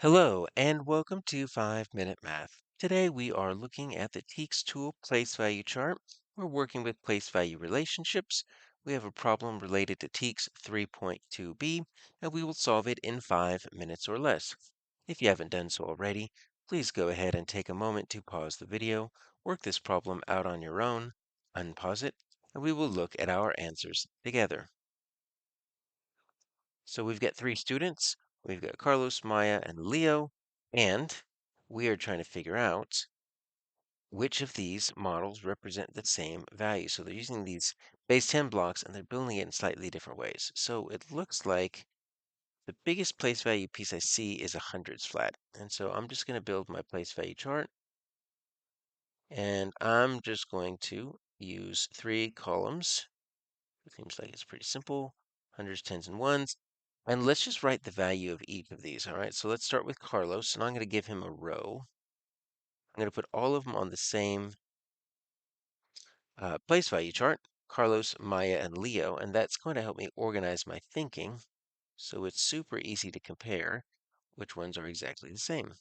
Hello and welcome to 5 Minute Math. Today we are looking at the TEKS tool place value chart. We're working with place value relationships. We have a problem related to TEKS 3.2b and we will solve it in 5 minutes or less. If you haven't done so already, please go ahead and take a moment to pause the video, work this problem out on your own, unpause it, and we will look at our answers together. So we've got three students. We've got Carlos, Maya, and Leo, and we are trying to figure out which of these models represent the same value. So they're using these base 10 blocks and they're building it in slightly different ways. So it looks like the biggest place value piece I see is a hundreds flat. And so I'm just going to build my place value chart and I'm just going to use 3 columns. It seems like it's pretty simple. Hundreds, tens, and ones. And let's just write the value of each of these. All right, so let's start with Carlos, and I'm going to give him a row. I'm going to put all of them on the same place value chart, Carlos, Maya, and Leo, and that's going to help me organize my thinking so it's super easy to compare which ones are exactly the same.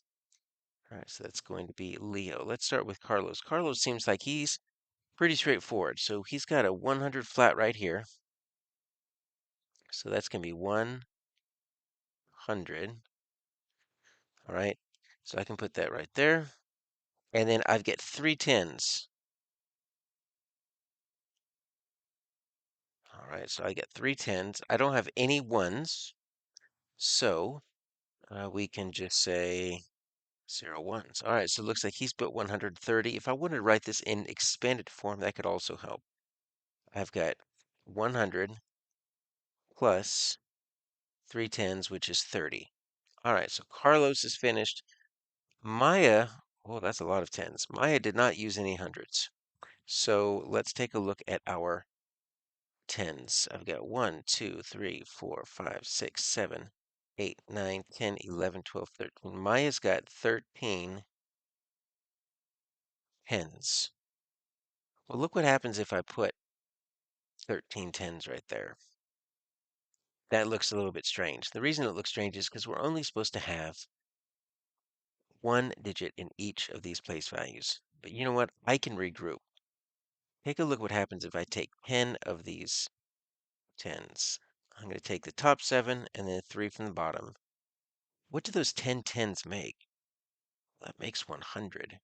All right, so that's going to be Leo. Let's start with Carlos. Carlos seems like he's pretty straightforward. So he's got a 100 flat right here. So that's going to be 100. All right, so I can put that right there. And then I've got 3 tens. All right, so I got 3 tens. I don't have any ones, so we can just say 0 ones. All right, so it looks like he's put 130. If I wanted to write this in expanded form, that could also help. I've got 100 plus 3 tens, which is 30. All right, so Carlos is finished. Maya, oh, that's a lot of tens. Maya did not use any hundreds. So let's take a look at our tens. I've got 1, 2, 3, 4, 5, 6, 7, 8, 9, 10, 11, 12, 13. Maya's got 13 tens. Well, look what happens if I put 13 tens right there. That looks a little bit strange. The reason it looks strange is because we're only supposed to have one digit in each of these place values. But you know what? I can regroup. Take a look what happens if I take 10 of these tens. I'm going to take the top 7 and then 3 from the bottom. What do those 10 tens make? That makes 100.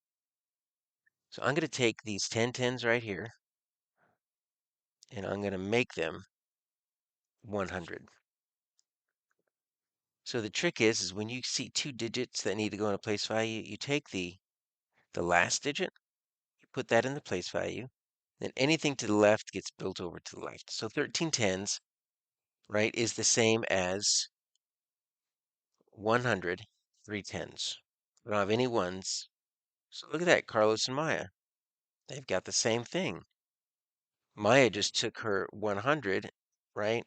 So I'm going to take these 10 tens right here and I'm going to make them 100. So the trick is when you see two digits that need to go in a place value, you take the last digit, you put that in the place value, then anything to the left gets built over to the left. So 13 tens, right, is the same as 100 3 tens. I don't have any ones. So look at that, Carlos and Maya. They've got the same thing. Maya just took her 100, right,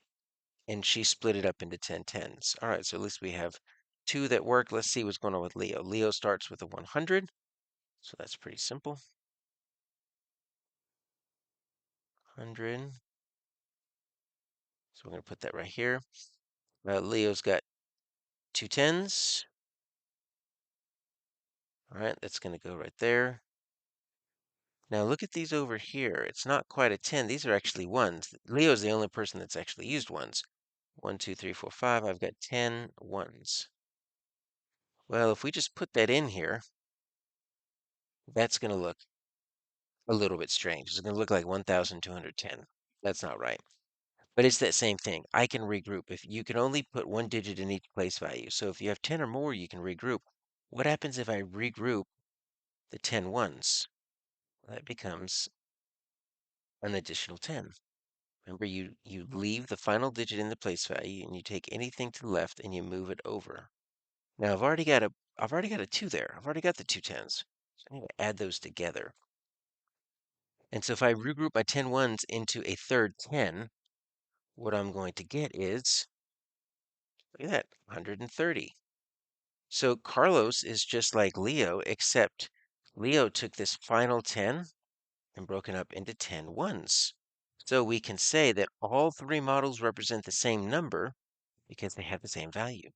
and she split it up into 10 tens. All right, so at least we have two that work. Let's see what's going on with Leo. Leo starts with a 100, so that's pretty simple. 100. So we're going to put that right here. Leo's got 2 tens. All right, that's going to go right there. Now look at these over here. It's not quite a 10. These are actually ones. Leo's the only person that's actually used ones. 1, 2, 3, 4, 5. I've got 10 ones. Well, if we just put that in here, that's going to look a little bit strange. It's going to look like 1,210. That's not right. But it's that same thing. I can regroup. If you can only put one digit in each place value. So if you have 10 or more, you can regroup. What happens if I regroup the 10 ones? That becomes an additional 10. Remember, you leave the final digit in the place value and you take anything to the left and you move it over. Now I've already got a 2 there. I've already got the 2 tens. So I need to add those together. And so if I regroup my 10 ones into a third 10, what I'm going to get is, look at that, 130. So Carlos is just like Leo, except Leo took this final 10 and broken up into 10 ones. So we can say that all three models represent the same number because they have the same value.